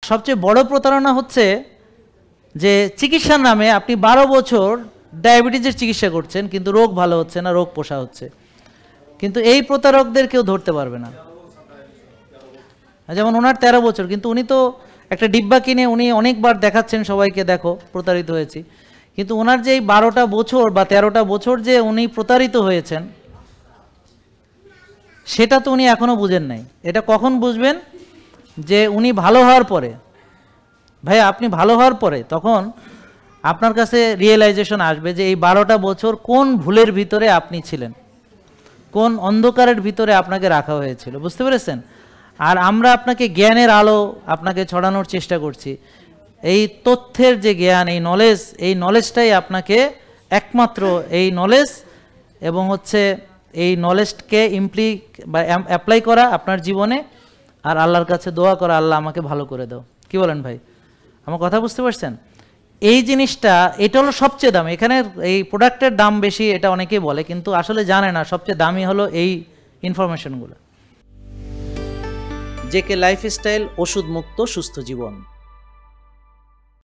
সবচেয়ে বড় প্রতারণা হচ্ছে যে চিকিৎসার নামে আপনি 12 বছর ডায়াবেটিসের চিকিৎসা করছেন, কিন্তু রোগ ভালো হচ্ছে না, রোগ পোষা হচ্ছে। কিন্তু এই প্রতারকদের কেউ ধরতে পারবে না। যেমন ওনার 13 বছর, কিন্তু উনি তো একটা ডিব্বা কিনে উনি অনেকবার দেখাচ্ছেন সবাইকে, দেখো প্রতারিত হয়েছি। কিন্তু ওনার যে এই 12টা বছর বা 13টা বছর যে উনি প্রতারিত হয়েছেন, সেটা তো উনি এখনো বুঝেন নাই। এটা কখন বুঝবেন? যে উনি ভালো হওয়ার পরে। ভাই আপনি ভালো হওয়ার পরে তখন আপনার কাছে রিয়েলাইজেশন আসবে যে এই 12টা বছর কোন ভুলের ভিতরে আপনি ছিলেন, কোন অন্ধকারের ভিতরে আপনাকে রাখা হয়েছিল। বুঝতে পেরেছেন? আর আমরা আপনাকে জ্ঞানের আলো আপনাকে ছড়ানোর চেষ্টা করছি। এই তথ্যের যে জ্ঞান, এই নলেজটাই আপনাকে একমাত্র এই নলেজ এবং হচ্ছে এই নলেজকে অ্যাপ্লাই করা আপনার জীবনে, আর আল্লাহর কাছে দোয়া করা, আল্লাহ আমাকে ভালো করে দাও। কি বলেন ভাই? আমার কথা বুঝতে পারছেন? এই জিনিসটা, এটা হলো সবচেয়ে দামি। এখানে এই প্রোডাক্টের দাম বেশি এটা অনেকেই বলে, কিন্তু আসলে জানে না সবচেয়ে দামি হলো এই ইনফরমেশনগুলো। জেকে লাইফস্টাইল, ওষুধ মুক্ত সুস্থ জীবন।